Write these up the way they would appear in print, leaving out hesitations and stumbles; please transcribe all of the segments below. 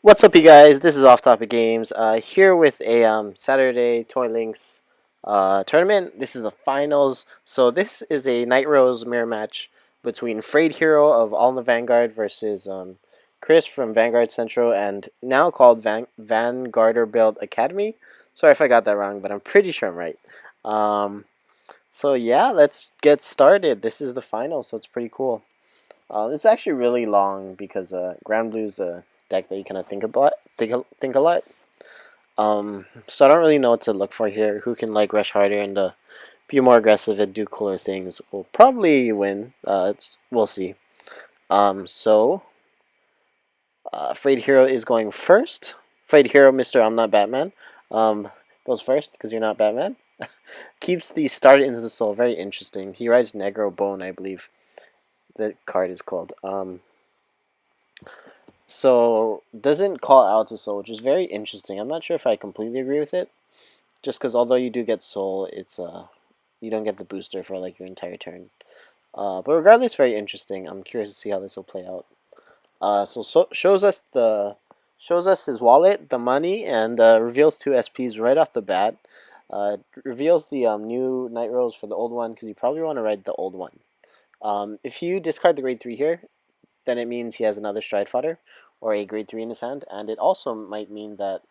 What's up, you guys? This is OffTopicGames. Here with a Saturday Toylynx tournament. This is the finals. So this is a Nightrose mirror match between FrayedHero of AllontheVanguard versus Chris from VanguardCentral, and now called Vanguarderbilt Academy. Sorry if I got that wrong, but I'm pretty sure I'm right. So yeah, let's get started. This is the final, so it's pretty cool. It's actually really long because Granblue's a deck that you kind of think a lot. So I don't really know what to look for here. Who can like rush harder and be more aggressive and do cooler things will probably win. We'll see. So FrayedHero is going first. FrayedHero, Mister I'm not Batman, goes first because you're not Batman. Keeps the start into the soul. Very interesting. He rides Negro Bone, I believe. The card is called. So doesn't call out to soul, which is very interesting. I'm not sure if I completely agree with it. Just because although you do get soul, it's you don't get the booster for like your entire turn. But regardless, very interesting. I'm curious to see how this will play out. So shows us his wallet, the money, and reveals two SPs right off the bat. Reveals the new Nightrose for the old one because you probably want to ride the old one. If you discard the grade 3 here, then it means he has another Stride Fodder or a grade 3 in his hand, and it also might mean that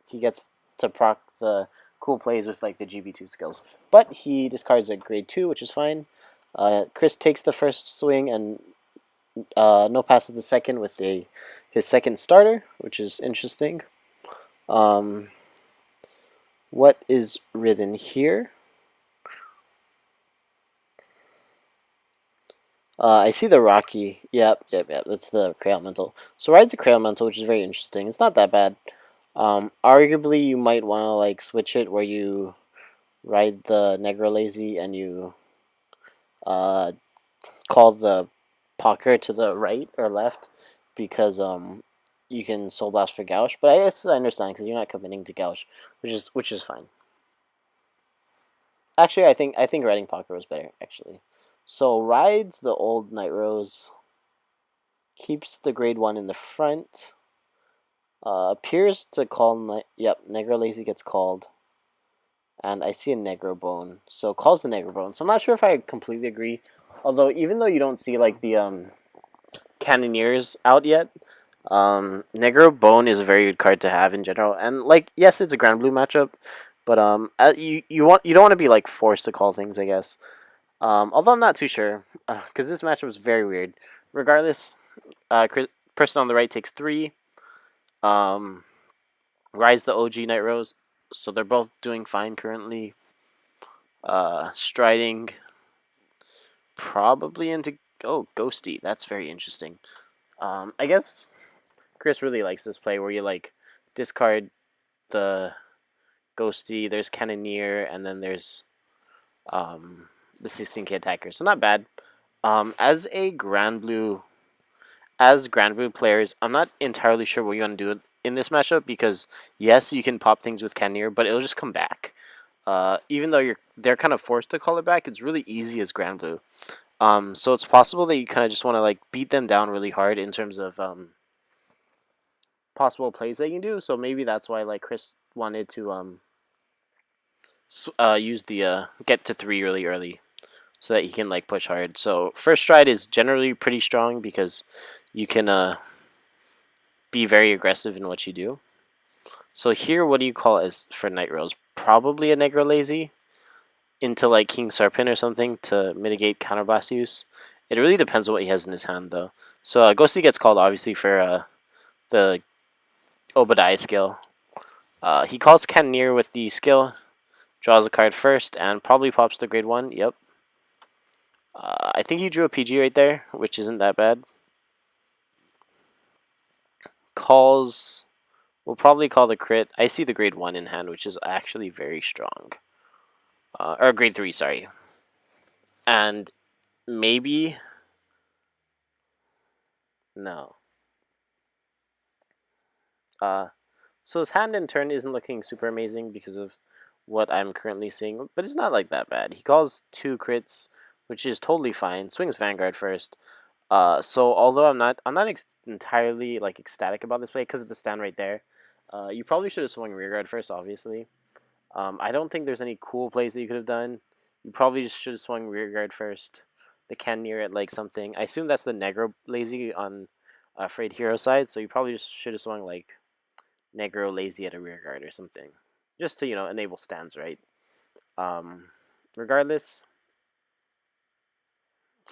he gets to proc the cool plays with like the GB2 skills. But he discards a grade 2, which is fine. Chris takes the first swing and no passes the second with his second starter, which is interesting. What is written here? I see the Rocky. Yep. That's the Crayon Mental. So rides the Crayon Mental, which is very interesting. It's not that bad. Arguably, you might want to like switch it where you ride the Negro Lazy and you call the Pocker to the right or left because you can Soul Blast for Gouge. But I guess I understand because you're not committing to Gouge, which is fine. Actually, I think riding Pocker was better actually. So rides the old Nightrose, keeps the grade 1 in the front. Appears to call. Yep, Negro Lazy gets called. And I see a Negro Bone. So calls the Negro Bone. So I'm not sure if I completely agree. Although, even though you don't see like the Cannoneers out yet, Negro Bone is a very good card to have in general. And like, yes, it's a Granblue matchup, but you don't want to be like forced to call things, I guess. Although I'm not too sure, because this matchup is very weird. Regardless, person on the right takes 3. Rise the OG Nightrose, so they're both doing fine currently. Striding probably into Ghosty. That's very interesting. I guess Chris really likes this play where you like discard the Ghosty. There's Cannoneer, and then there's the 16k attacker. So not bad. As Granblue players, I'm not entirely sure what you want to do in this matchup because yes, you can pop things with Cannoneer, but it'll just come back. Even though they're kind of forced to call it back, it's really easy as Granblue. So it's possible that you kind of just want to like beat them down really hard in terms of possible plays they can do. So maybe that's why like Chris wanted to use the get to 3 really early so that he can like push hard. So first stride is generally pretty strong because you can be very aggressive in what you do. So here, what do you call as for Nightrose? Probably a Negro Lazy into like King Sarpin or something to mitigate counterblast use. It really depends on what he has in his hand though. So Ghosty gets called obviously for the Obadiah skill. He calls Cannoneer with the skill, draws a card first, and probably pops the grade 1. Yep. I think he drew a PG right there, which isn't that bad. Calls. We'll probably call the crit. I see the grade 1 in hand, which is actually very strong. Or grade 3, sorry. And maybe. No. So his hand in turn isn't looking super amazing because of what I'm currently seeing, but it's not like that bad. He calls 2 crits, which is totally fine. Swings Vanguard first. So although I'm not entirely like ecstatic about this play because of the stand right there. You probably should have swung rearguard first, obviously. I don't think there's any cool plays that you could have done. You probably just should have swung rearguard first. The can near it like something. I assume that's the Negro lazy on FrayedHero side, so you probably just should have swung like Negro lazy at a rearguard or something, just to enable stands, right? Um, Regardless,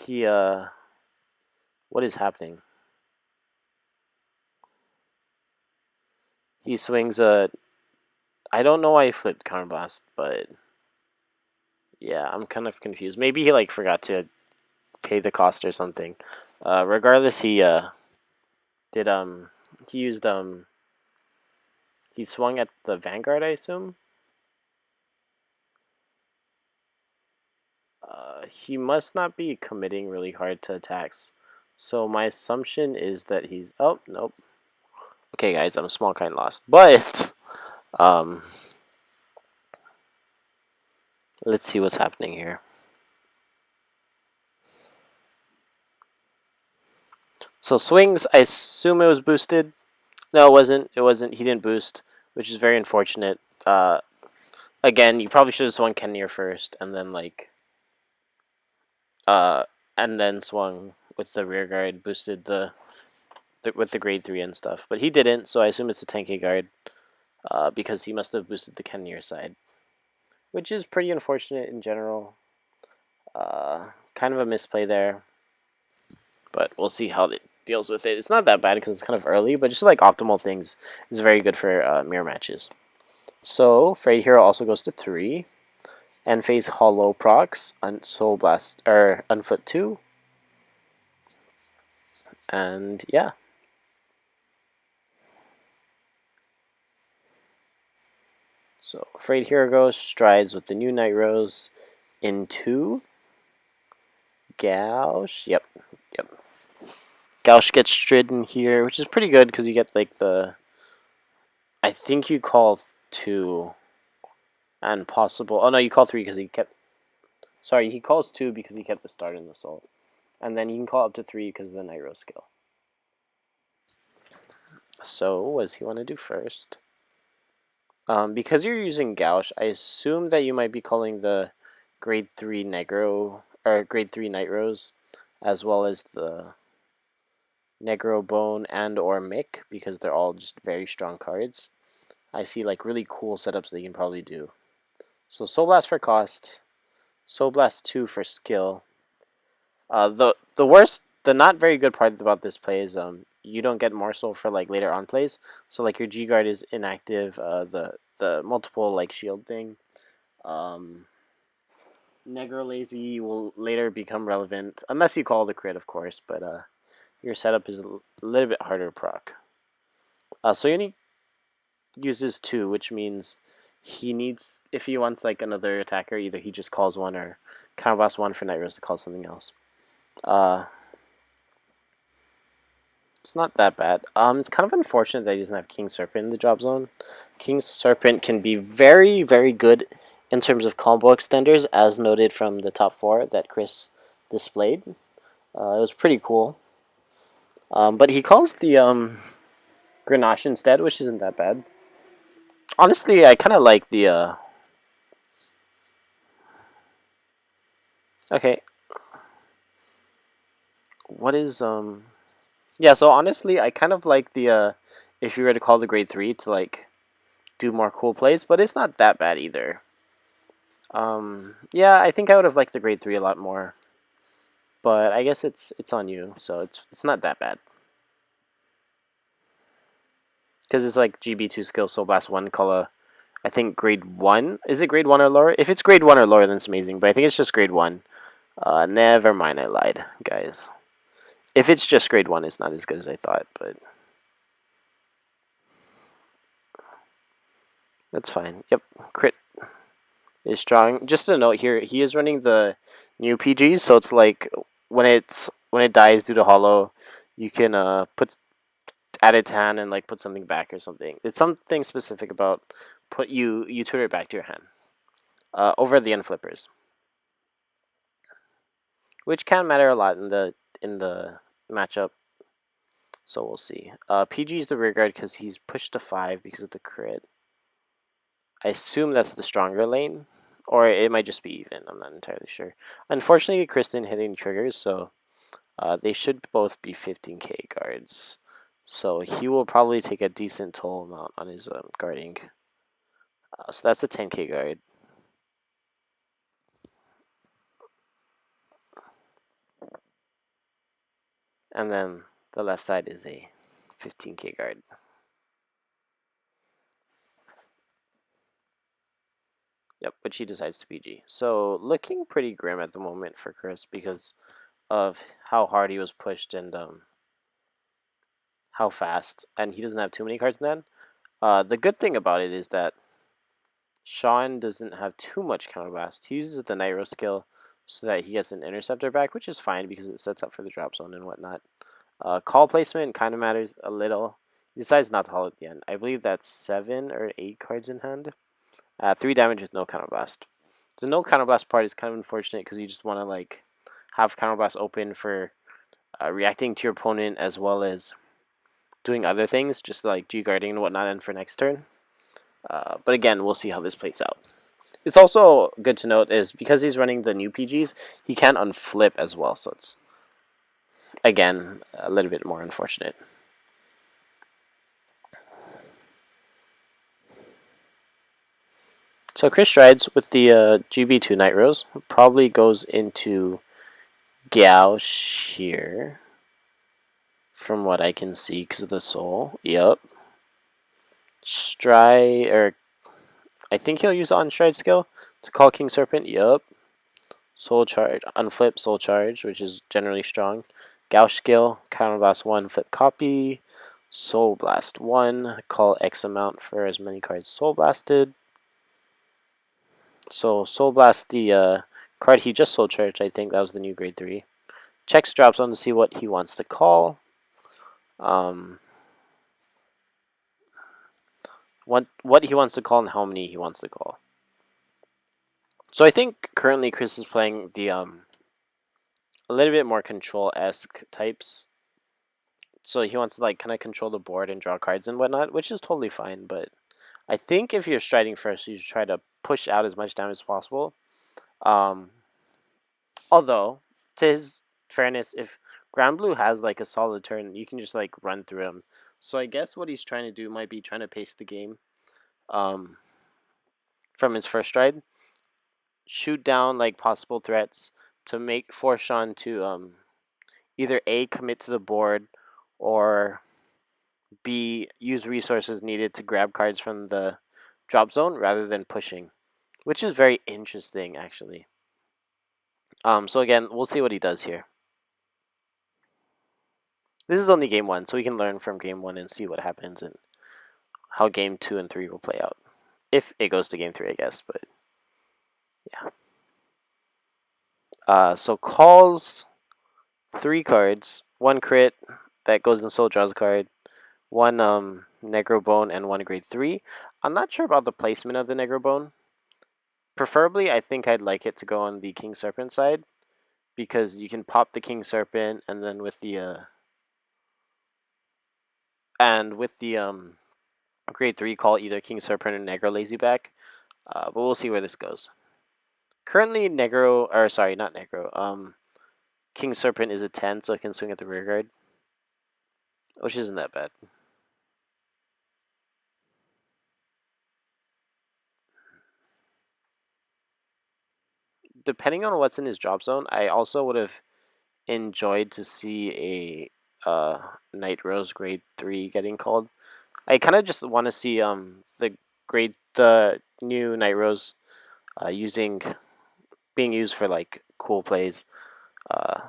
he what is happening? He swings a. I don't know why he flipped counterblast, but yeah, I'm kind of confused. Maybe he like forgot to pay the cost or something. Regardless, he did he used he swung at the Vanguard, I assume. He must not be committing really hard to attacks. So my assumption is that he's oh nope. Okay guys, I'm small kind lost. But let's see what's happening here. So swings, I assume it was boosted. No, it wasn't. It wasn't. He didn't boost, which is very unfortunate. Again, you probably should have swung Kenir first, and then like, and then swung with the rear guard, boosted with the grade 3 and stuff. But he didn't, so I assume it's a tanky guard, because he must have boosted the Kenir side, which is pretty unfortunate in general. Kind of a misplay there, but we'll see how it deals with it. It's not that bad because it's kind of early, but just like optimal things is very good for mirror matches. So FrayedHero also goes to 3. And face Hollow procs on Soul Blast or Unfoot 2. And yeah. So FrayedHero goes, strides with the new Nightrose into Gauche. Yep. Gauche gets stridden here, which is pretty good because you get like the. I think you call 2 and possible. Oh no, you call 3 because he kept. Sorry, he calls 2 because he kept the start in the Soul. And then you can call up to 3 because of the Nightrose skill. So, what does he want to do first? Because you're using Gauche, I assume that you might be calling the grade 3 Negro, or grade 3 Nightrose, as well as the Negro Bone and or Mick, because they're all just very strong cards. I see like really cool setups that you can probably do. So Soul Blast for cost, Soul Blast 2 for skill. The not very good part about this play is you don't get more soul for like later on plays. So like your G guard is inactive. The multiple like shield thing. Negro lazy will later become relevant unless you call the crit, of course. But your setup is a little bit harder to proc. So you only uses 2, which means he needs, if he wants like another attacker, either he just calls 1 or counterblast 1 for Nightrose to call something else. It's not that bad. It's kind of unfortunate that he doesn't have King Serpent in the drop zone. King Serpent can be very, very good in terms of combo extenders, as noted from the top 4 that Chris displayed. It was pretty cool. But he calls the Grenache instead, which isn't that bad. Honestly, I kind of like the. Okay. What is Yeah, so honestly, I kind of like the if you were to call the grade 3 to like do more cool plays, but it's not that bad either. Yeah, I think I would have liked the grade 3 a lot more, but I guess it's on you, so it's not that bad. Because it's like GB2 skill, Soul Blast 1, color. I think grade 1. Is it grade 1 or lower? If it's grade 1 or lower, then it's amazing, but I think it's just grade 1. Never mind, I lied, guys. If it's just grade 1, it's not as good as I thought, but that's fine. Yep, crit is strong. Just a note here, he is running the new PG, so it's like when it dies due to hollow, you can add it to hand and like put something back or something. It's something specific about you tutor it back to your hand over the end flippers, which can matter a lot in the matchup. So we'll see. PG is the rear guard because he's pushed to 5 because of the crit. I assume that's the stronger lane, or it might just be even. I'm not entirely sure. Unfortunately, Kristen hitting triggers, so they should both be 15k guards. So he will probably take a decent toll amount on his guarding. So that's a 10k guard. And then the left side is a 15k guard. Yep, which he decides to PG. So looking pretty grim at the moment for Chris because of how hard he was pushed and how fast. And he doesn't have too many cards in hand. The good thing about it is that Sean doesn't have too much counterblast. He uses the Nightrose skill so that he gets an interceptor back, which is fine because it sets up for the drop zone and whatnot. Call placement kind of matters a little. He decides not to haul at the end. I believe that's 7 or 8 cards in hand. 3 damage with no counterblast. The no counterblast part is kind of unfortunate because you just want to like have counterblast open for reacting to your opponent as well as doing other things, just like G guarding and whatnot, and for next turn. But again, we'll see how this plays out. It's also good to note is because he's running the new PGs, he can unflip as well. So it's again a little bit more unfortunate. So Chris strides with the GB2 Nightrose. Probably goes into Gauche here, from what I can see, because of the soul. Yep. Stride, or I think he'll use on stride skill to call King Serpent. Yep. Soul charge, unflip, soul charge, which is generally strong. Gauche skill, counterblast 1, flip copy. Soul blast 1, call X amount for as many cards soul blasted. So soul blast the card he just soul charged. I think that was the new grade 3. Checks drop zone to see what he wants to call. What he wants to call and how many he wants to call. So I think currently Chris is playing the a little bit more control-esque types. So he wants to like kind of control the board and draw cards and whatnot, which is totally fine. But I think if you're striding first, you should try to push out as much damage as possible. Although, to his fairness, if Granblue has like a solid turn, you can just like run through him. So I guess what he's trying to do might be trying to pace the game from his first stride. Shoot down like possible threats to force Sean to either A, commit to the board, or B, use resources needed to grab cards from the drop zone rather than pushing, which is very interesting actually. So again, we'll see what he does here. This is only game 1, so we can learn from game 1 and see what happens and how game 2 and 3 will play out. If it goes to game 3, I guess, but yeah. So calls 3 cards, 1 crit that goes in soul, draws a card, 1 Negro Bone, and 1 grade 3. I'm not sure about the placement of the Negro Bone. Preferably, I think I'd like it to go on the King Serpent side, because you can pop the King Serpent, and then with the grade 3 call either King Serpent or Negro Lazy back. But we'll see where this goes. Currently, King Serpent is a 10, so it can swing at the rear guard, which isn't that bad. Depending on what's in his drop zone, I also would have enjoyed to see a Nightrose grade 3 getting called. I kind of just want to see the new Nightrose being used for like cool plays,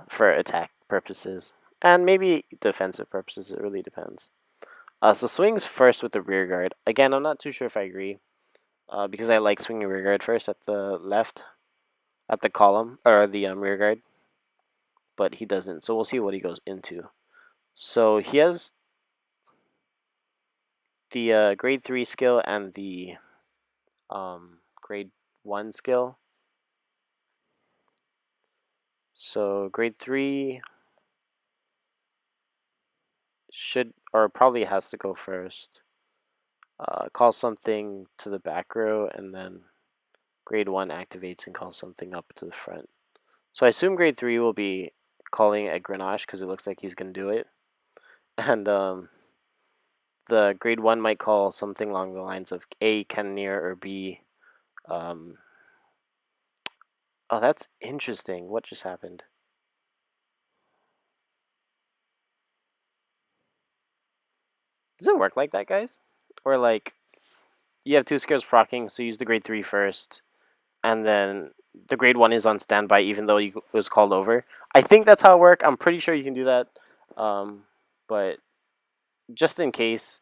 for attack purposes and maybe defensive purposes. It really depends. So swings first with the rear guard. Again, I'm not too sure if I agree, because I like swinging rear guard first at the left, at the column or the rear guard, but he doesn't. So we'll see what he goes into. So he has the grade 3 skill and the grade 1 skill. So grade 3 should, or probably has to go first. Call something to the back row, and then grade 1 activates and calls something up to the front. So I assume grade 3 will be calling a Grenache because it looks like he's going to do it. And the grade 1 might call something along the lines of A, Cannoneer, or B. Oh, that's interesting. What just happened? Does it work like that, guys? Or like, you have 2 skills proccing, so use the grade 3 first, and then the grade 1 is on standby even though it was called over. I think that's how it works. I'm pretty sure you can do that. But just in case,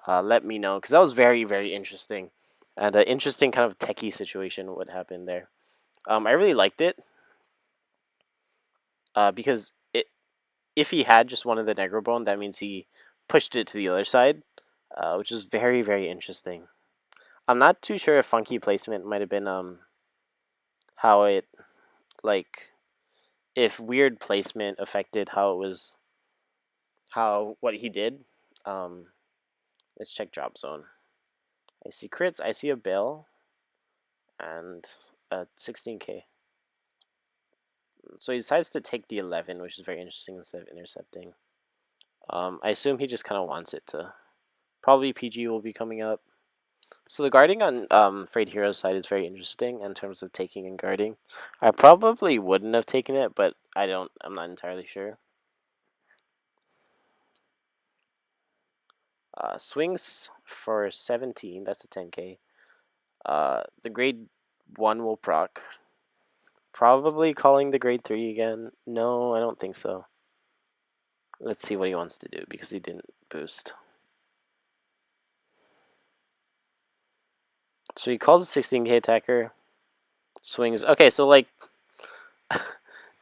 let me know, because that was very, very interesting. And an interesting kind of techie situation what happened there. I really liked it. Because if he had just one of the Negro Bone, that means he pushed it to the other side, which is very, very interesting. I'm not too sure if funky placement might have been how it, like, if weird placement affected how it was, what he did. Let's check drop zone. I see crits, I see a bill, and 16k. So he decides to take the 11, which is very interesting instead of intercepting. I assume he just kind of wants it to. Probably PG will be coming up. So the guarding on FrayedHero's side is very interesting in terms of taking and guarding. I probably wouldn't have taken it, but I'm not entirely sure. Swings for 17, that's a 10k. The grade 1 will proc. Probably calling the grade 3 again. No, I don't think so. Let's see what he wants to do because he didn't boost. So he calls a 16k attacker. Swings. Okay, so like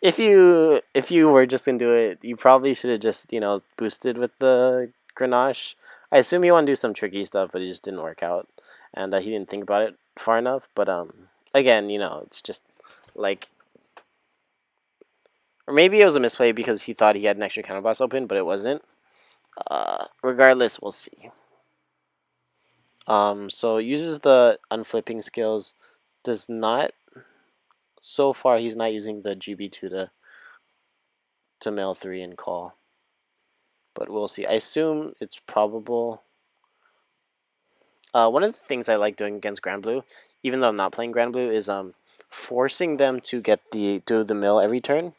if you were just gonna do it, you probably should have just, boosted with the Grenache. I assume you want to do some tricky stuff, but it just didn't work out. And he didn't think about it far enough. But again, it's just like, or maybe it was a misplay because he thought he had an extra counterblast open, but it wasn't. Regardless, we'll see. So uses the unflipping skills. Does not. So far, he's not using the GB2 to mill 3 and call. But we'll see. I assume it's probable. One of the things I like doing against Granblue, even though I'm not playing Granblue, is forcing them to do the mill every turn,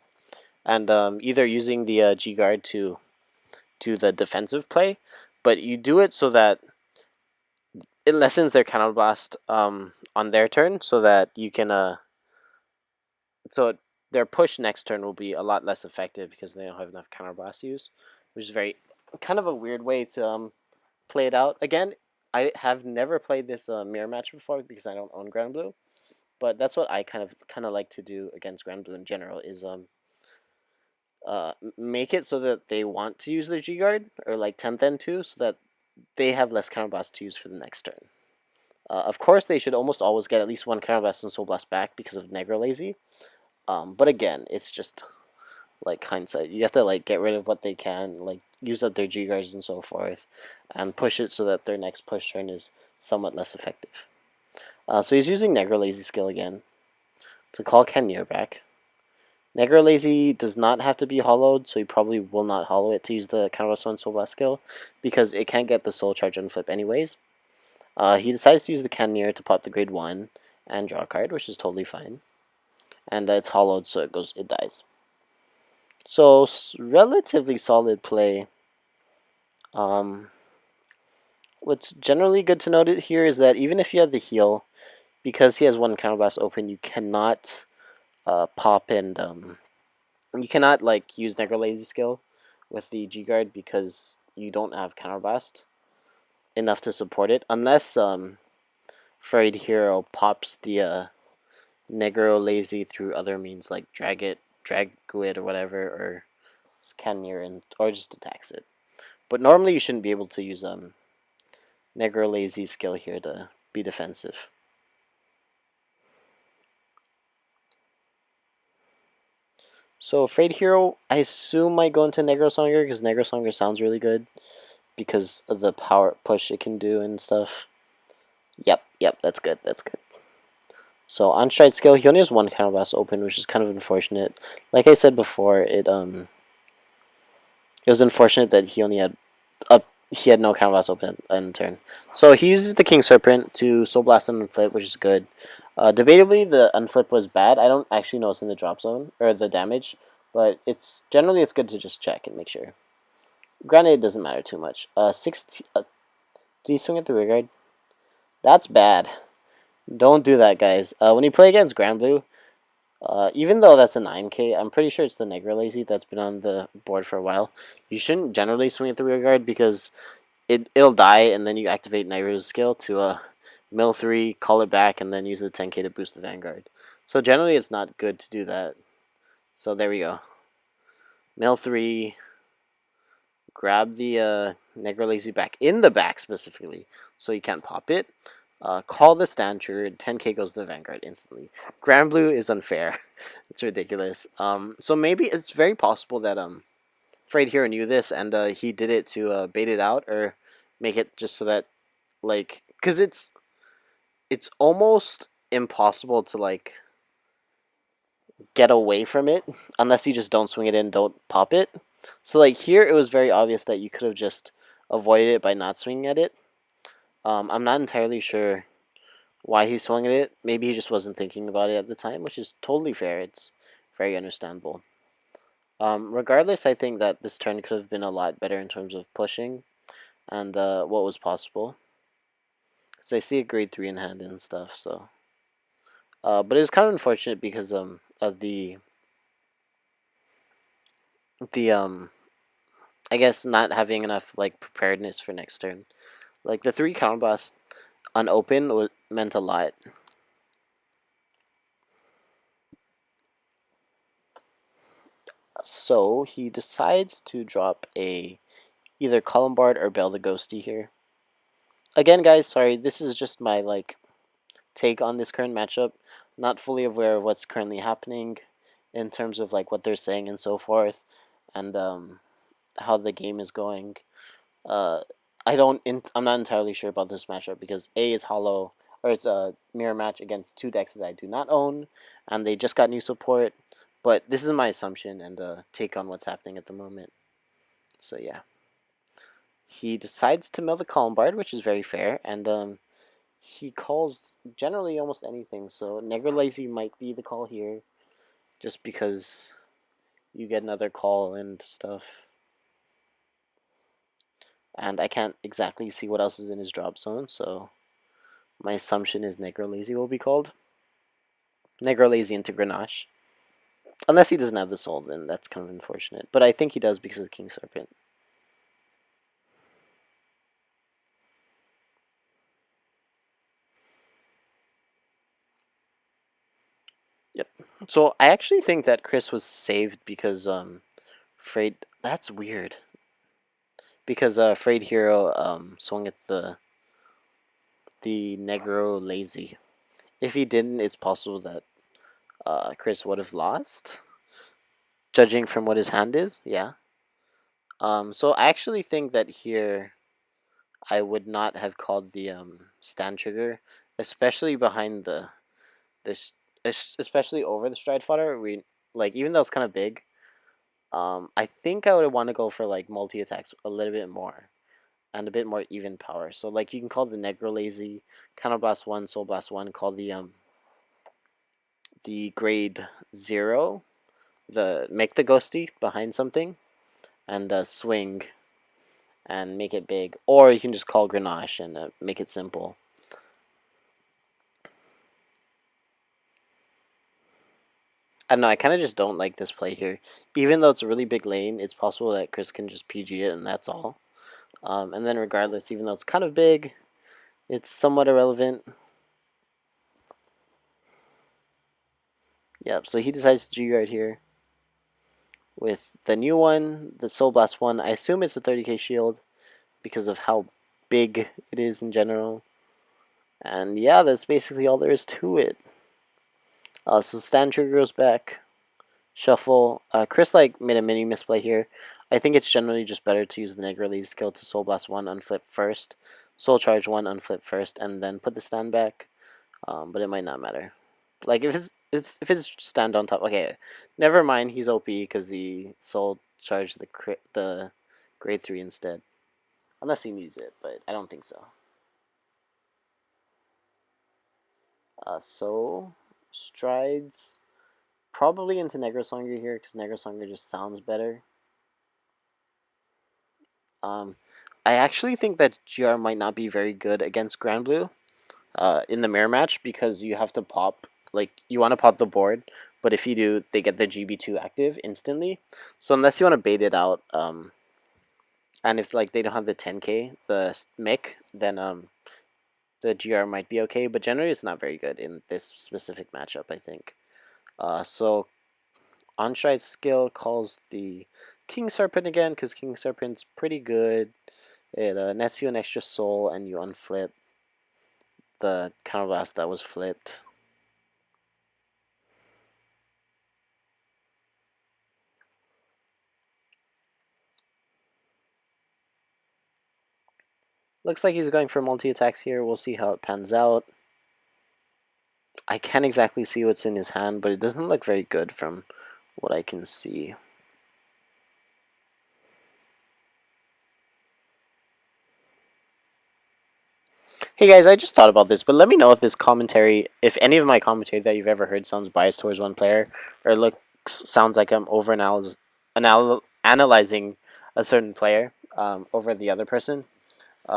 and either using the G guard to do the defensive play, but you do it so that it lessens their counterblast on their turn, so that you can so their push next turn will be a lot less effective because they don't have enough counterblast use, which is very kind of a weird way to play it out. Again, I have never played this mirror match before because I don't own Granblue, but that's what I kind of like to do against Granblue in general is make it so that they want to use their G guard or like tempt them to, so that they have less counterblast to use for the next turn. Of course, they should almost always get at least one counterblast and soul blast back because of Negro Lazy. But again, it's just like hindsight. You have to like get rid of what they can, like use up their G guards and so forth, and push it so that their next push turn is somewhat less effective. So he's using Negro Lazy skill again to call Cannoneer back. Negro Lazy does not have to be hollowed, so he probably will not hollow it to use the counterblast 1 soul blast skill because it can't get the soul charge and flip anyways. He decides to use the Cannoneer to pop the grade 1 and draw a card, which is totally fine. And it's hollowed, so it dies. So, relatively solid play. What's generally good to note here is that even if you have the heal, because he has one counterblast open, you cannot pop and you cannot like use Negro Lazy skill with the G guard because you don't have counterblast enough to support it, unless FrayedHero pops the Negro Lazy through other means like drag it or whatever, or Cannoneer or just attacks it. But normally you shouldn't be able to use Negro Lazy skill here to be defensive. So FrayedHero, I assume might go into Negrosonger because Negrosonger sounds really good because of the power push it can do and stuff. Yep, that's good. That's good. So on stride skill, he only has one counterblast open, which is kind of unfortunate. Like I said before, it was unfortunate that he only had he had no counterblast open in turn. So he uses the King Serpent to Soul Blast and Unflip, which is good. Debatably, the Unflip was bad. I don't actually know it's in the drop zone or the damage, but it's generally it's good to just check and make sure. Granted, it doesn't matter too much. 16. Did he swing at the rear guard? That's bad. Don't do that, guys. When you play against Granblue, even though that's a 9k, I'm pretty sure it's the Negro Lazy that's been on the board for a while. You shouldn't generally swing at the rear guard because it'll die, and then you activate Nightrose's skill to mill 3, call it back, and then use the 10k to boost the Vanguard. So generally, it's not good to do that. So there we go. Mill 3, grab the Negro Lazy back, in the back specifically, so you can't pop it. Call the stand trigger, 10k goes to the Vanguard instantly. Granblue is unfair. It's ridiculous. So maybe it's very possible that FrayedHero knew this and he did it to bait it out or make it just so that, like, because it's almost impossible to, like, get away from it unless you just don't swing it in, don't pop it. So, like, here it was very obvious that you could have just avoided it by not swinging at it. I'm not entirely sure why he swung at it. Maybe he just wasn't thinking about it at the time, which is totally fair. It's very understandable. Regardless, I think that this turn could have been a lot better in terms of pushing and what was possible. Because I see a grade 3 in hand and stuff, so. But it was kind of unfortunate because of the I guess not having enough, like, preparedness for next turn. Like, the 3 counterblast unopened meant a lot. So he decides to drop a either Columbard or Bell the Ghosty here. Again, guys, sorry, this is just my, like, take on this current matchup. Not fully aware of what's currently happening in terms of, like, what they're saying and so forth, and how the game is going. I'm not entirely sure about this matchup because A is hollow, or it's a mirror match against 2 decks that I do not own, and they just got new support. But this is my assumption and take on what's happening at the moment. So yeah, he decides to mill the Columbard, which is very fair, and he calls generally almost anything. So Negro Lazy might be the call here, just because you get another call and stuff. And I can't exactly see what else is in his drop zone, so my assumption is Negro Lazy will be called. Negro Lazy into Grenache. Unless he doesn't have the soul, then that's kind of unfortunate. But I think he does because of King Serpent. Yep. So I actually think that Chris was saved because that's weird. Because FrayedHero swung at the Negro Lazy. If he didn't, it's possible that Chris would have lost, judging from what his hand is. Yeah. So I actually think that here I would not have called the stand trigger, especially behind this, especially over the stride fodder. Even though it's kind of big, I think I would want to go for, like, multi attacks a little bit more and a bit more even power. So, like, you can call the Negro Lazy, Counterblast 1, Soul Blast 1, call the grade 0, make the Ghosty behind something, and swing and make it big. Or you can just call Grenache and make it simple. I don't know, I kind of just don't like this play here. Even though it's a really big lane, it's possible that Chris can just PG it and that's all. And then regardless, even though it's kind of big, it's somewhat irrelevant. Yep, so he decides to G-Guard here. With the new one, the Soul Blast 1, I assume it's a 30k shield because of how big it is in general. And yeah, that's basically all there is to it. So stand trigger goes back. Shuffle. Chris made a mini misplay here. I think it's generally just better to use the Negro Lazy skill to Soul Blast 1, unflip first, Soul Charge 1, unflip first, and then put the stand back. But it might not matter. Like if it's stand on top. Okay, never mind. He's OP because he Soul Charged the grade 3 instead. Unless he needs it, but I don't think so. So strides probably into Negrosonger here because Negrosonger just sounds better. I actually think that GR might not be very good against Granblue in the mirror match because you have to pop, like, you want to pop the board, but if you do, they get the GB2 active instantly. So unless you want to bait it out, and if, like, they don't have the 10k, the mic, then the GR might be okay, but generally it's not very good in this specific matchup, I think. So Onstride skill calls the King Serpent again, because King Serpent's pretty good. It nets you an extra soul, and you unflip the counterblast that was flipped. Looks like he's going for multi-attacks here. We'll see how it pans out. I can't exactly see what's in his hand, but it doesn't look very good from what I can see. Hey guys, I just thought about this, but let me know if this commentary, if any of my commentary that you've ever heard sounds biased towards one player, or sounds like I'm analyzing a certain player over the other person.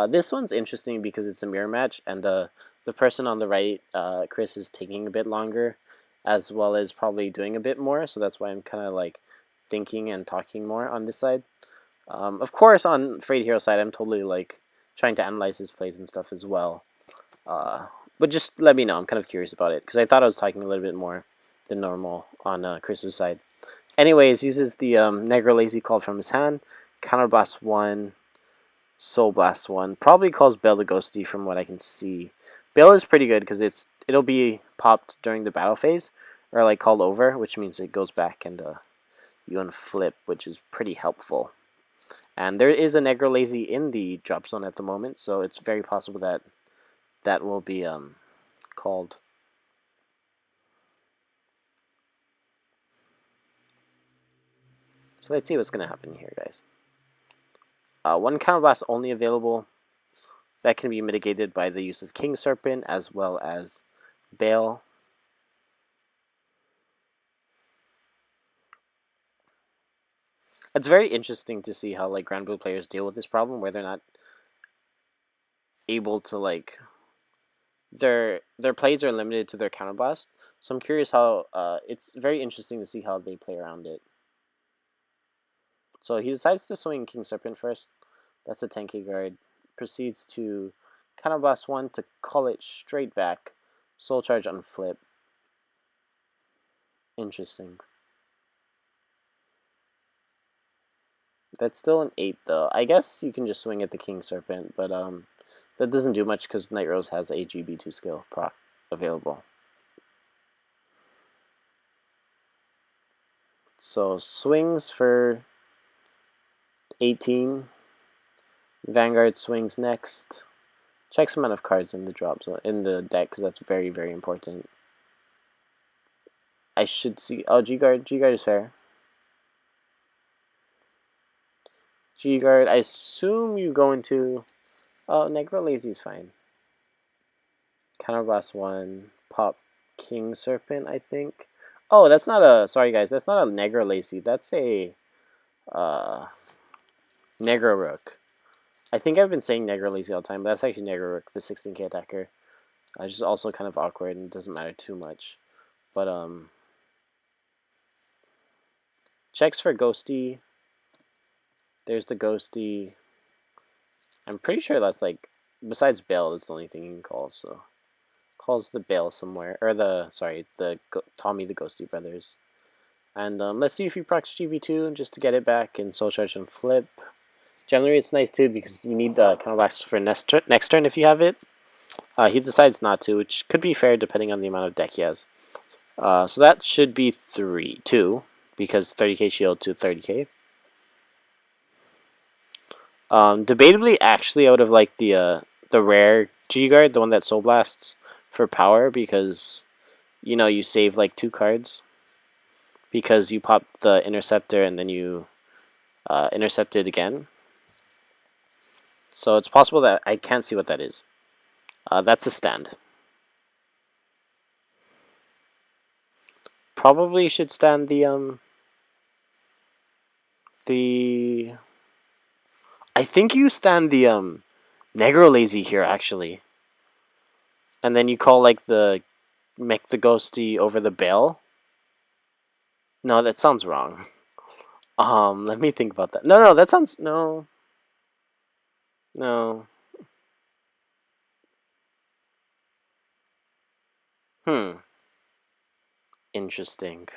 This one's interesting because it's a mirror match, and the person on the right, Chris, is taking a bit longer, as well as probably doing a bit more, so that's why I'm kind of like thinking and talking more on this side. Of course, on FrayedHero side, I'm totally like trying to analyze his plays and stuff as well. But just let me know. I'm kind of curious about it because I thought I was talking a little bit more than normal on Chris's side. Anyways, uses the Negro Lazy called from his hand, Counterblast 1, Soul Blast 1. Probably calls Bale the Ghosty from what I can see. Bale is pretty good because it'll be popped during the battle phase, or like called over, which means it goes back and you unflip, which is pretty helpful. And there is a Negro Lazy in the drop zone at the moment, so it's very possible that that will be called. So let's see what's going to happen here, guys. One counterblast only available. That can be mitigated by the use of King Serpent as well as Bale. It's very interesting to see how like Granblue players deal with this problem where they're not able to like their plays are limited to their counterblast. So I'm curious how it's very interesting to see how they play around it. So he decides to swing King Serpent first. That's a 10k guard. Proceeds to counterblast 1 to call it straight back. Soul Charge unflip. Interesting. That's still an 8 though. I guess you can just swing at the King Serpent, but that doesn't do much because Nightrose has a GB2 skill proc available. So swings for 18. Vanguard swings next. Checks amount of cards in the drop zone in the deck because that's very, very important. I should see. Oh, G-Guard. G-Guard is fair. G-Guard. I assume you go into. Oh, Negro Lazy is fine. Counterblast 1. Pop King Serpent, I think. Oh, that's not a. Sorry, guys. That's not a Negro Lazy. That's a. Negro Rook. I think I've been saying Negro Lazy all the time, but that's actually Negro Rook, the 16k attacker. Which is also kind of awkward and doesn't matter too much. But, checks for Ghosty. There's the Ghosty. I'm pretty sure that's like, besides Bale, that's the only thing you can call, so. Calls the Bale somewhere, or the Tommy the Ghosty Brothers. And let's see if he procs GB2 just to get it back and Soul Charge and flip. Generally, it's nice too because you need the counterblast for next turn if you have it. He decides not to, which could be fair depending on the amount of deck he has. So that should be 2. because 30k shield to 30k. Debatably, actually, I would have liked the rare G Guard, the one that Soul Blasts for power, because you know you save like 2 cards because you pop the interceptor and then you intercept it again. So it's possible that I can't see what that is. That's a stand. Probably should stand the. I think you stand the Negro Lazy here actually, and then you call like the make the ghosty over the bell. No, that sounds wrong. Let me think about that. No, that sounds no. No. Interesting.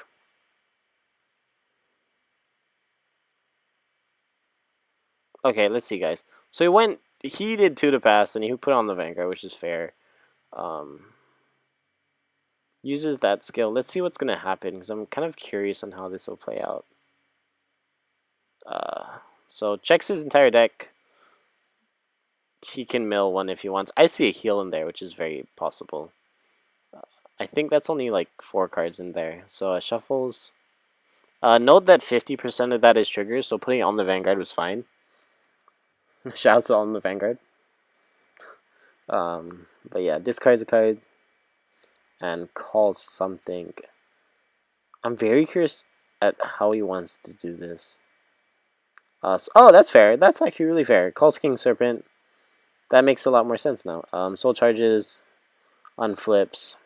Okay, let's see, guys. So he did 2 to pass, and he put on the Vanguard, which is fair. Uses that skill. Let's see what's gonna happen, because I'm kind of curious on how this will play out. So checks his entire deck. He can mill 1 if he wants. I see a heal in there, which is very possible. I think that's only like 4 cards in there. So shuffles. Note that 50% of that is triggers, so putting it on the Vanguard was fine. Shouts on the Vanguard. But yeah, discards a card and calls something. I'm very curious at how he wants to do this. Oh, that's fair. That's actually really fair. Calls King Serpent. That makes a lot more sense now. Soul charges on flips,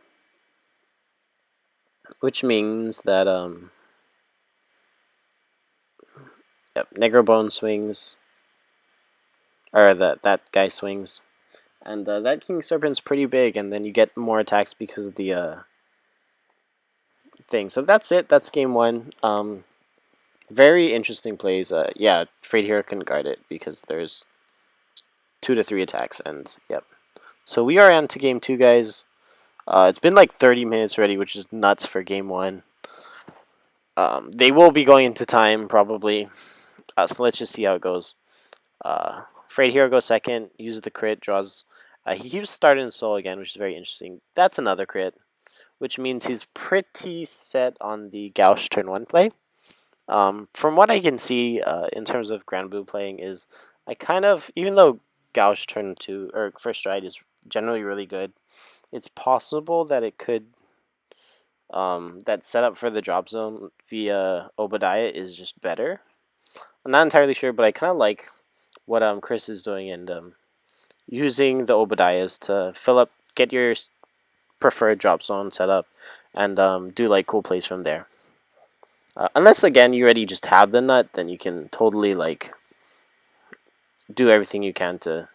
which means that yep, Negro Bone swings, or that guy swings, and that King Serpent's pretty big, and then you get more attacks because of the thing. So that's it. That's game 1. Very interesting plays. Yeah, FrayedHero can guard it because there's 2 to 3 attacks, and yep. So we are on to game 2, guys. It's been like 30 minutes already, which is nuts for game 1. They will be going into time probably. So let's just see how it goes. FrayedHero goes second, uses the crit, draws. He keeps starting Soul again, which is very interesting. That's another crit, which means he's pretty set on the Gauche turn 1 play. From what I can see in terms of Granblue playing is, I kind of, even though Gauche turn 2 or first stride is generally really good, it's possible that it could that setup for the drop zone via Obadiah is just better. I'm not entirely sure, but I kind of like what Chris is doing and using the Obadiahs to fill up, get your preferred drop zone set up, and do like cool plays from there. Unless again you already just have the nut, then you can totally like do everything you can to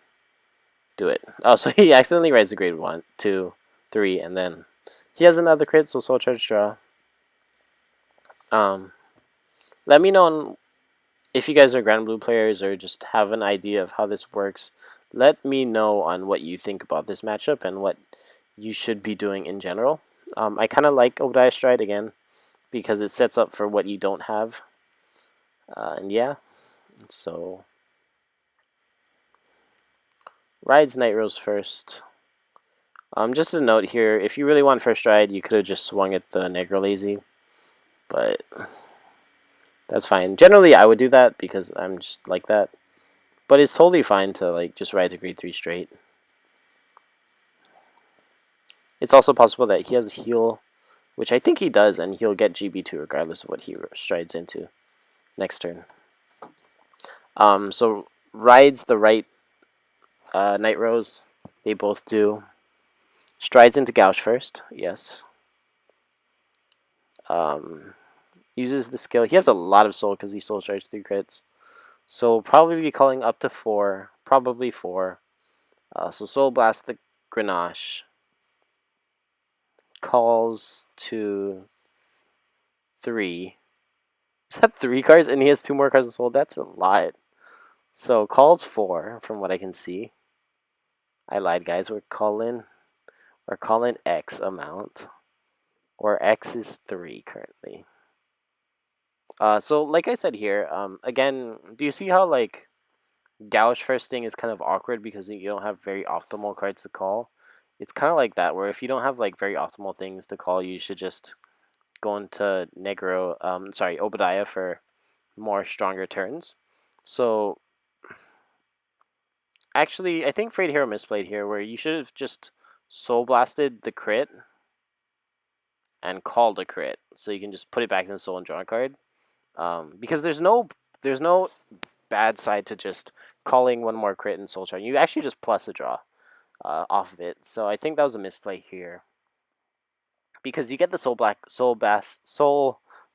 do it. Oh, so he accidentally rides the grade 1, 2, 3, and then he has another crit, so Soul Charge draw. Let me know if you guys are Granblue players or just have an idea of how this works. Let me know on what you think about this matchup and what you should be doing in general. I kind of like Obadiah Stride again because it sets up for what you don't have. And yeah, so rides Nightrose first. Just a note here, if you really want first stride, you could have just swung at the Negro Lazy, but that's fine. Generally, I would do that because I'm just like that, but it's totally fine to like just ride to grade 3 straight. It's also possible that he has heal, which I think he does, and he'll get GB2 regardless of what he strides into next turn. So rides the right Nightrose. They both do. Strides into Gauche first, yes. Uses the skill. He has a lot of soul because he soul charged 3 crits. So probably be calling up to 4, probably 4. So Soul Blast the Grenache. Calls to 3. Is that 3 cards? And he has 2 more cards of soul? That's a lot. So calls 4 from what I can see. I lied, guys. We're calling X amount. Or X is 3 currently. So like I said here, again, do you see how like Gouge first thing is kind of awkward because you don't have very optimal cards to call? It's kind of like that, where if you don't have like very optimal things to call, you should just go into Obadiah for more stronger turns. So actually, I think FrayedHero misplayed here, where you should have just Soul Blasted the crit and called a crit, so you can just put it back in the soul and draw a card. Because there's no bad side to just calling one more crit and soul charge. You actually just plus a draw off of it. So I think that was a misplay here, because you get the soul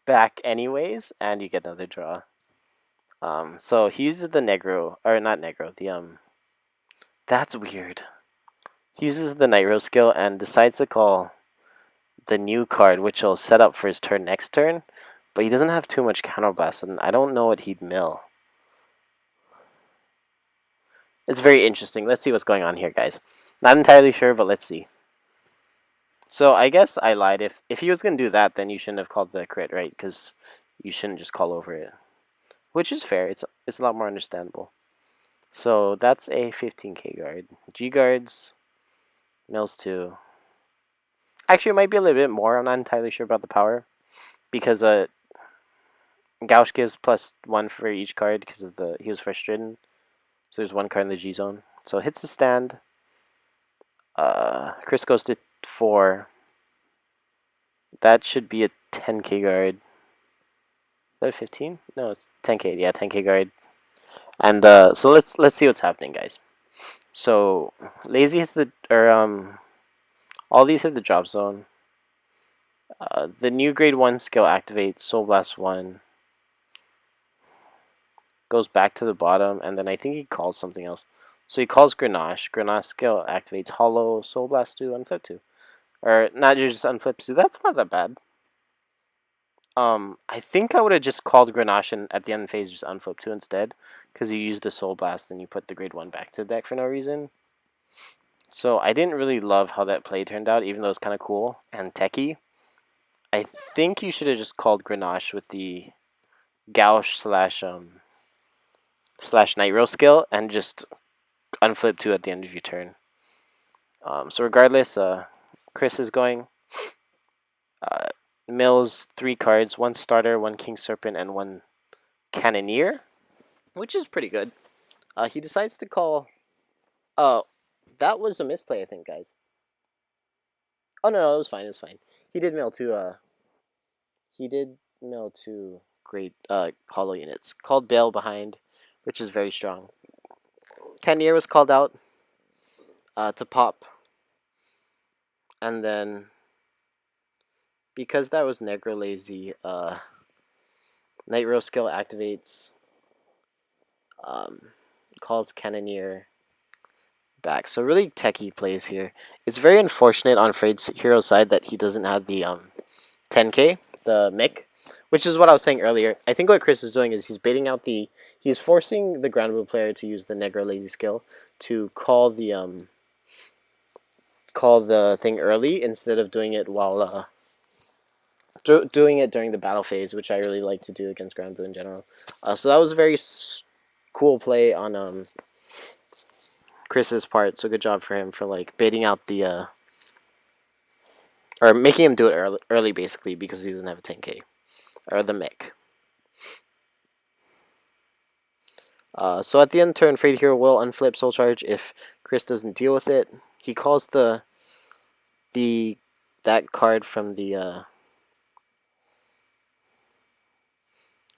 back anyways, and you get another draw. So he uses the Negro, or not Negro, that's weird. He uses the Nightrose skill and decides to call the new card, which will set up for his turn next turn, but he doesn't have too much counterblast, and I don't know what he'd mill. It's very interesting. Let's see what's going on here, guys. Not entirely sure, but let's see. So I guess I lied. If he was going to do that, then you shouldn't have called the crit, right? Because you shouldn't just call over it. Which is fair. It's a lot more understandable. So that's a 15k guard. G guards, mills 2. Actually, it might be a little bit more. I'm not entirely sure about the power. Because Gauch gives +1 for each card because of he was first ridden. So there's 1 card in the G zone. So hits the stand. Chris goes to 4. That should be a 10k guard. Is that a 15? No, it's 10k. Yeah, 10k guard. And so let's see what's happening, guys. So Lazy hits all these hit the drop zone. The new grade 1 skill activates. Soul Blast 1. Goes back to the bottom, and then I think he calls something else. So he calls Grenache. Grenache skill activates Hollow, Soul Blast 2, Unflip 2. Or not just Unflip 2. That's not that bad. I think I would have just called Grenache and at the end of the phase just Unflip 2 instead, because you used a Soul Blast and you put the grade 1 back to the deck for no reason. So I didn't really love how that play turned out, even though it's kind of cool and techy. I think you should have just called Grenache with the Gauche slash Nightrose skill and just Unflip 2 at the end of your turn. So regardless, Chris is going. Mills 3 cards, 1 starter, 1 King Serpent, and 1 Cannoneer, which is pretty good. He decides to call. Oh, that was a misplay, I think, guys. Oh no, it was fine. It was fine. He did mill 2. He did mill 2 great hollow units. Called Bale behind, which is very strong. Cannoneer was called out to pop, and then because that was Negro Lazy, Nightrose skill activates, calls Cannoneer back. So really techie plays here. It's very unfortunate on FrayedHero's side that he doesn't have the 10k, the Mick, which is what I was saying earlier. I think what Chris is doing is he's baiting out he's forcing the Granblue player to use the Negro Lazy skill to call the thing early instead of doing it while doing it during the battle phase, which I really like to do against Granblue in general. So that was a very cool play on Chris's part. So good job for him for like baiting out the or making him do it early basically, because he doesn't have a 10k or the mech. So at the end of turn, FrayedHero will unflip Soul Charge if Chris doesn't deal with it. He calls that card from the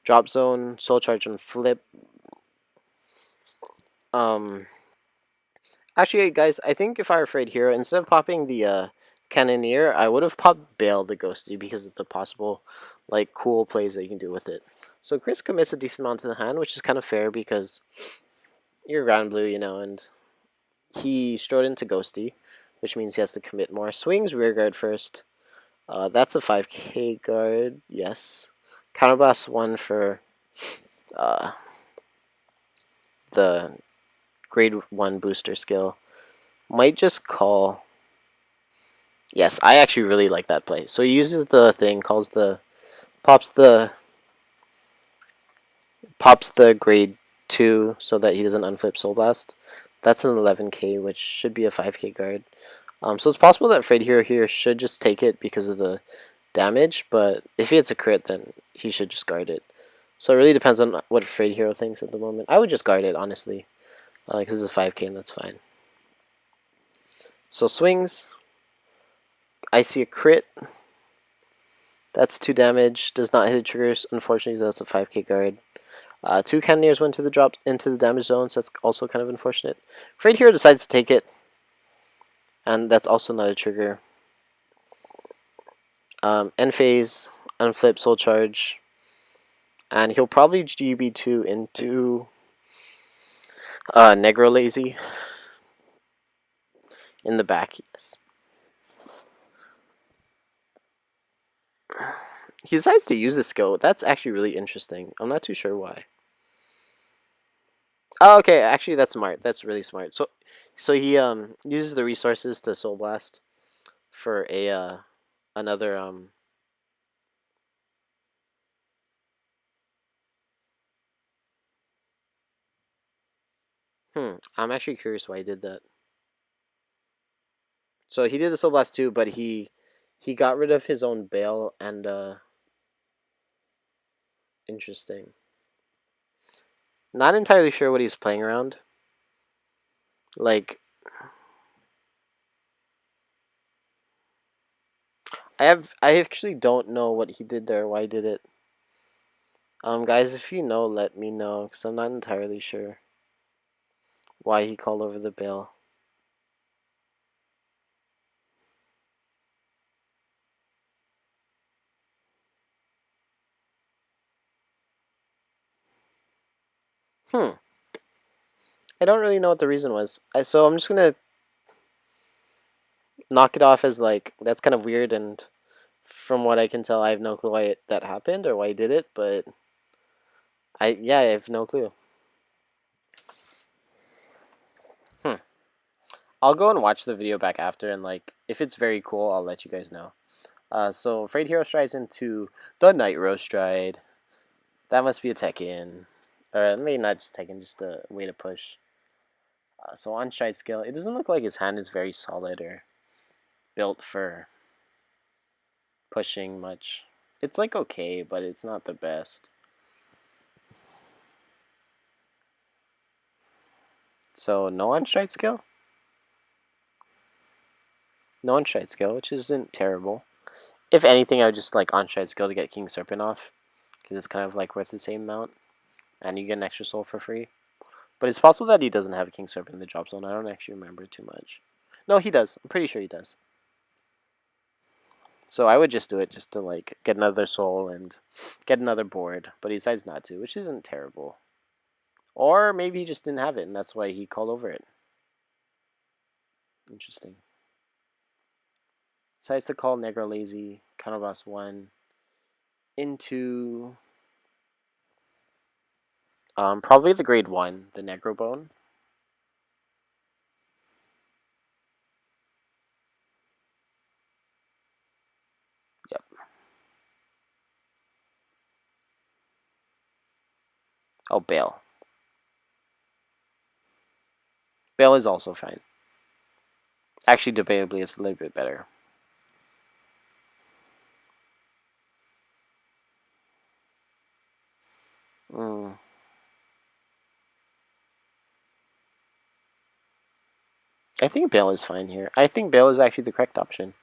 drop zone, Soul Charge and flip. Actually, guys, I think if I were FrayedHero, instead of popping the Cannoneer, I would have popped Bale the Ghosty because of the possible like cool plays that you can do with it. So Chris commits a decent amount to the hand, which is kind of fair because you're Granblue, you know, and he strode into Ghosty, which means he has to commit more. Swings rearguard first. That's a 5k guard, yes. Counterblast 1 for the grade 1 booster skill. Might just call. Yes, I actually really like that play. So he uses the thing, pops the Pops the grade 2 so that he doesn't unflip Soul Blast. That's an 11k, which should be a 5k guard. So it's possible that FrayedHero here should just take it because of the damage, but if he hits a crit, then he should just guard it. So it really depends on what FrayedHero thinks at the moment. I would just guard it, honestly, because it's a 5k and that's fine. So swings. I see a crit. That's 2 damage. Does not hit triggers, unfortunately, so that's a 5k guard. 2 Cannoneers went to the drop into the damage zone, so that's also kind of unfortunate. FrayedHero decides to take it, and that's also not a trigger. End phase, unflip, soul charge, and he'll probably GB2 into Negro Lazy in the back, yes. He decides to use the skill. That's actually really interesting. I'm not too sure why. Oh, okay. Actually, that's smart. That's really smart. So he uses the resources to Soul Blast for a another I'm actually curious why he did that. So he did the Soul Blast too, but he got rid of his own Bail and interesting. Not entirely sure what he's playing around. Like, I actually don't know what he did there, why he did it. Guys, if you know, let me know, because I'm not entirely sure why he called over the Bail. I don't really know what the reason was. So I'm just gonna knock it off as like that's kind of weird, and from what I can tell, I have no clue why that happened or why he did it. But I have no clue. I'll go and watch the video back after, and like if it's very cool, I'll let you guys know. So FrayedHero strides into the Nightrose stride. That must be a Tekken, or maybe not just Tekken, just a way to push. So on stride skill, it doesn't look like his hand is very solid or built for pushing much. It's like okay, but it's not the best. So no on stride skill? No on stride skill, which isn't terrible. If anything, I would just like on stride skill to get King Serpent off, because it's kind of like worth the same amount, and you get an extra soul for free. But it's possible that he doesn't have a King Serpent in the drop zone. I don't actually remember too much. No, he does. I'm pretty sure he does. So I would just do it just to like get another soul and get another board, but he decides not to, which isn't terrible. Or maybe he just didn't have it, and that's why he called over it. Interesting. Decides to call Negro Lazy, Counterboss 1, into probably the grade 1, the Negro Bone. Yep. Oh, Bail. Bail is also fine. Actually, debatably, it's a little bit better. I think Bail is fine here. I think Bail is actually the correct option.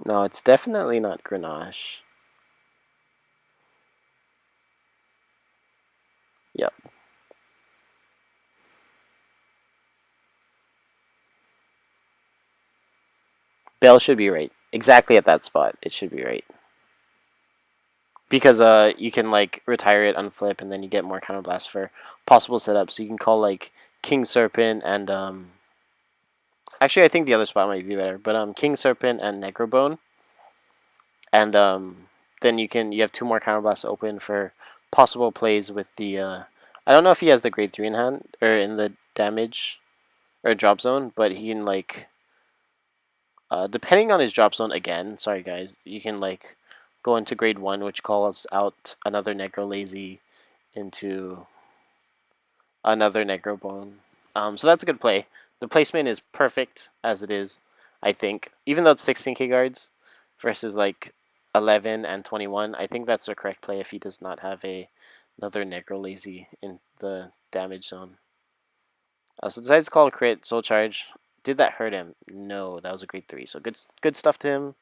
No, it's definitely not Grenache. Yep. Bail should be right. Exactly at that spot. It should be right. Because you can like retire it, unflip, and then you get more counterblast for possible setups. So you can call like King Serpent and actually I think the other spot might be better, but King Serpent and Necrobone. And then you have 2 more counterblasts open for possible plays with the I don't know if he has the grade 3 in hand or in the damage or drop zone, but he can like, depending on his drop zone again. Sorry guys, you can like go into grade 1, which calls out another Necro Lazy into another Necro Bone. So that's a good play. The placement is perfect as it is, I think. Even though it's 16k guards versus like 11 and 21, I think that's the correct play if he does not have another Necro Lazy in the damage zone. So decides to call a crit, Soul Charge. Did that hurt him? No, that was a grade 3. So good stuff to him.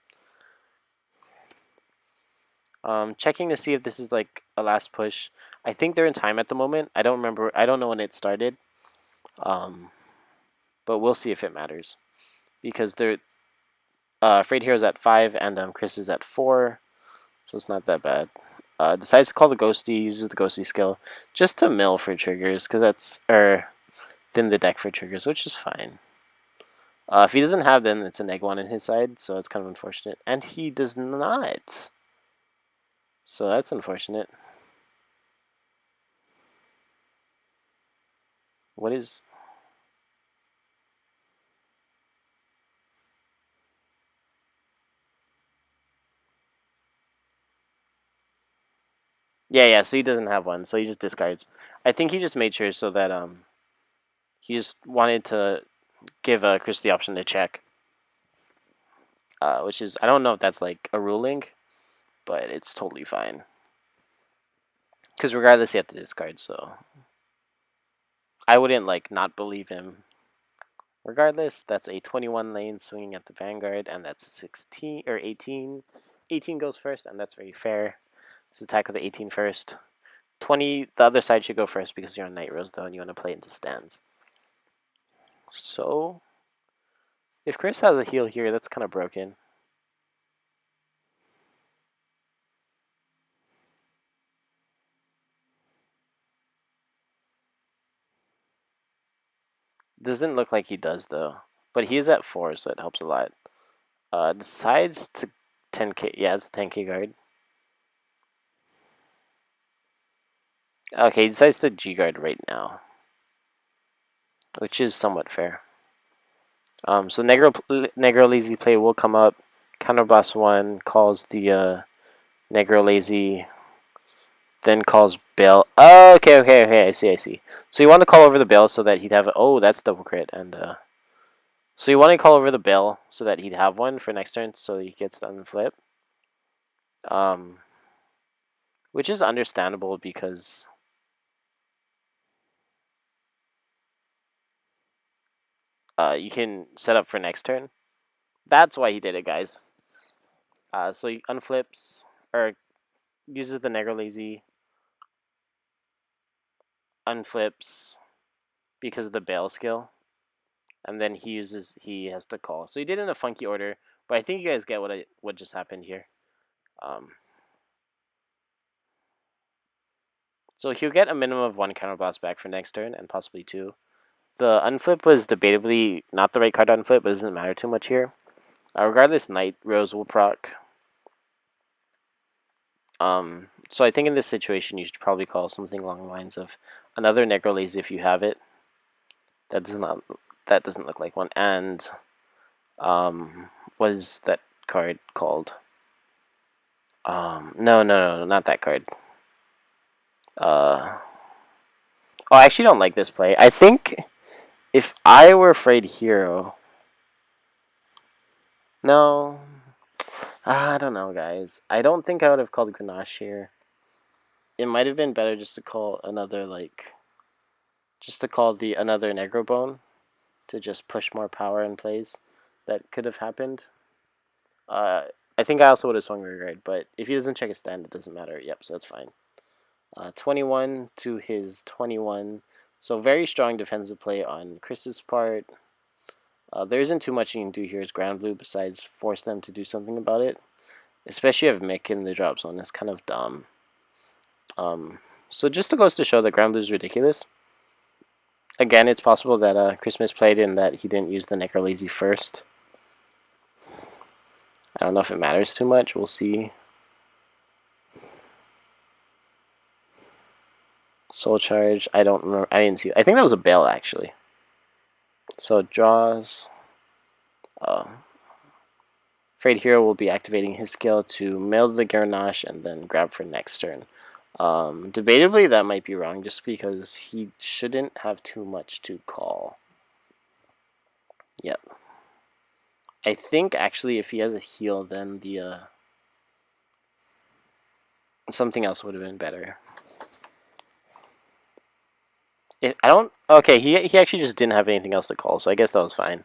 Checking to see if this is like a last push. I think they're in time at the moment. I don't remember. I don't know when it started. But we'll see if it matters, because they're FrayedHero's at 5 and Chris is at 4, so it's not that bad. Decides to call the Ghosty, uses the Ghosty skill just to mill for triggers, because that's thin the deck for triggers, which is fine. If he doesn't have them, it's a -1 on his side, so it's kind of unfortunate. And he does not, so that's unfortunate. What is? Yeah, so he doesn't have one, so he just discards. I think he just made sure so that he just wanted to give Chris the option to check. Which is, I don't know if that's like a ruling, but it's totally fine. Because regardless, you have to discard, so I wouldn't like not believe him. Regardless, that's a 21 lane swinging at the Vanguard, and that's a 16 or 18. 18 goes first, and that's very fair. So attack with the 18 first. 20, the other side should go first because you're on Nightrose though, and you want to play into stands. So if Chris has a heal here, that's kind of broken. Doesn't look like he does though, but he is at 4, so it helps a lot. Decides to 10k. Yeah, it's a 10k guard. Okay, he decides to G guard right now, which is somewhat fair. So Negro Lazy play will come up. Counterblast 1 calls the Negro Lazy, then calls Bill. Oh, okay. I see. So you want to call over the Bill so that he'd have. Oh, that's double crit, and so you want to call over the Bill so that he'd have one for next turn, so he gets to unflip. Which is understandable because you can set up for next turn. That's why he did it, guys. So he unflips or uses the Negro Lazy, unflips because of the bail skill, and then he has to call. So he did it in a funky order, but I think you guys get what just happened here. So he'll get a minimum of 1 counterblast back for next turn, and possibly 2. The unflip was debatably not the right card to unflip, but it doesn't matter too much here. Regardless, Nightrose will proc. So I think in this situation, you should probably call something along the lines of another Negro Lazy if you have it. That doesn't look like one. And what is that card called? No, not that card. Oh, I actually don't like this play. I think if I were FrayedHero, no, I don't know, guys. I don't think I would have called Grenache here. It might have been better just to call another another Negro Bone to just push more power in plays. That could have happened. I think I also would have swung Regard, but if he doesn't check his stand, it doesn't matter. Yep, so that's fine. 21 to his 21. So very strong defensive play on Chris's part. There isn't too much you can do here as Granblue besides force them to do something about it. Especially if Mick in the drop zone is kind of dumb. So just goes to show that Granblue is ridiculous. Again, it's possible that Chris misplayed in that he didn't use the Necro Lazy first. I don't know if it matters too much. We'll see. Soul Charge. I don't remember. I didn't see. I think that was a bail actually. So it draws. FrayedHero will be activating his skill to mail the Garnache and then grab for next turn. Debatably, that might be wrong just because he shouldn't have too much to call. Yep. I think actually if he has a heal, then the something else would have been better. I don't. Okay, he actually just didn't have anything else to call, so I guess that was fine.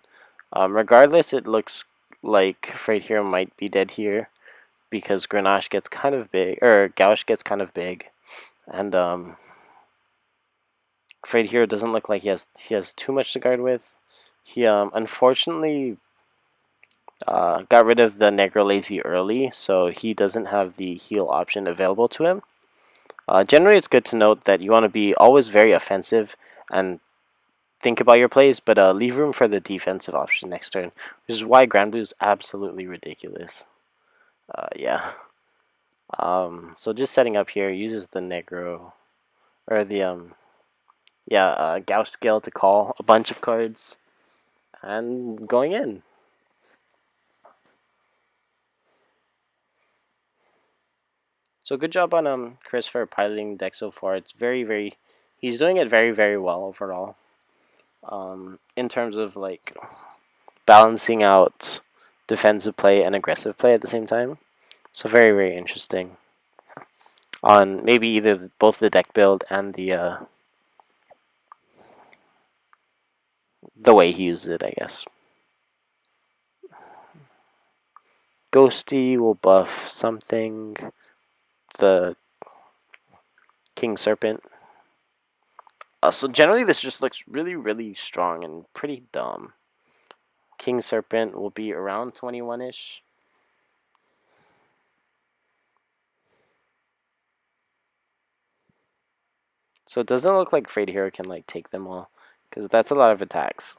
Regardless, it looks like FrayedHero might be dead here because Grenache gets kind of big, or Gauche gets kind of big, and FrayedHero doesn't look like he has too much to guard with. He unfortunately got rid of the Negro Lazy early, so he doesn't have the heal option available to him. Generally, it's good to note that you want to be always very offensive and think about your plays, but leave room for the defensive option next turn, which is why Granblue is absolutely ridiculous. Yeah. So just setting up here uses the Negro, or the Gauche skill to call a bunch of cards, and going in. So good job on Chris for piloting the deck so far. It's he's doing it very well overall. In terms of like balancing out defensive play and aggressive play at the same time. So very interesting. On maybe either both the deck build and the way he uses it, I guess. Ghosty will buff something. The King Serpent. So generally this just looks really strong and pretty dumb. King Serpent will be around 21-ish. So it doesn't look like FrayedHero can like take them all, because that's a lot of attacks.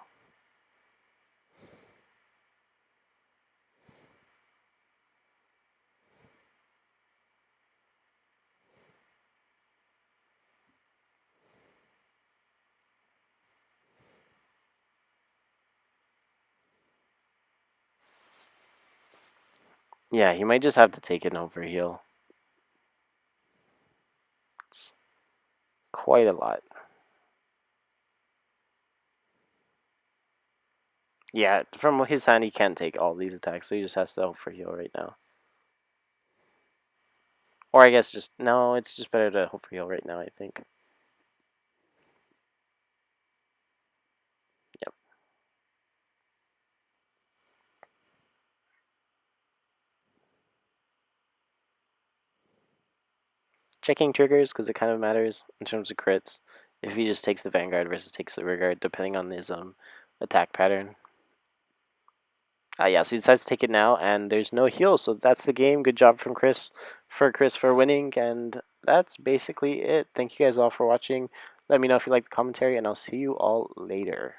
Yeah, he might just have to take an overheal. It's quite a lot. Yeah, from his hand, he can't take all these attacks, so he just has to overheal right now. Or I guess just, no, it's just better to overheal right now, I think. Yep. Checking triggers, because it kind of matters in terms of crits. If he just takes the Vanguard versus takes the Rearguard, depending on his attack pattern. Yeah, so he decides to take it now, and there's no heal, so that's the game. Good job from Chris for winning, and that's basically it. Thank you guys all for watching. Let me know if you like the commentary, and I'll see you all later.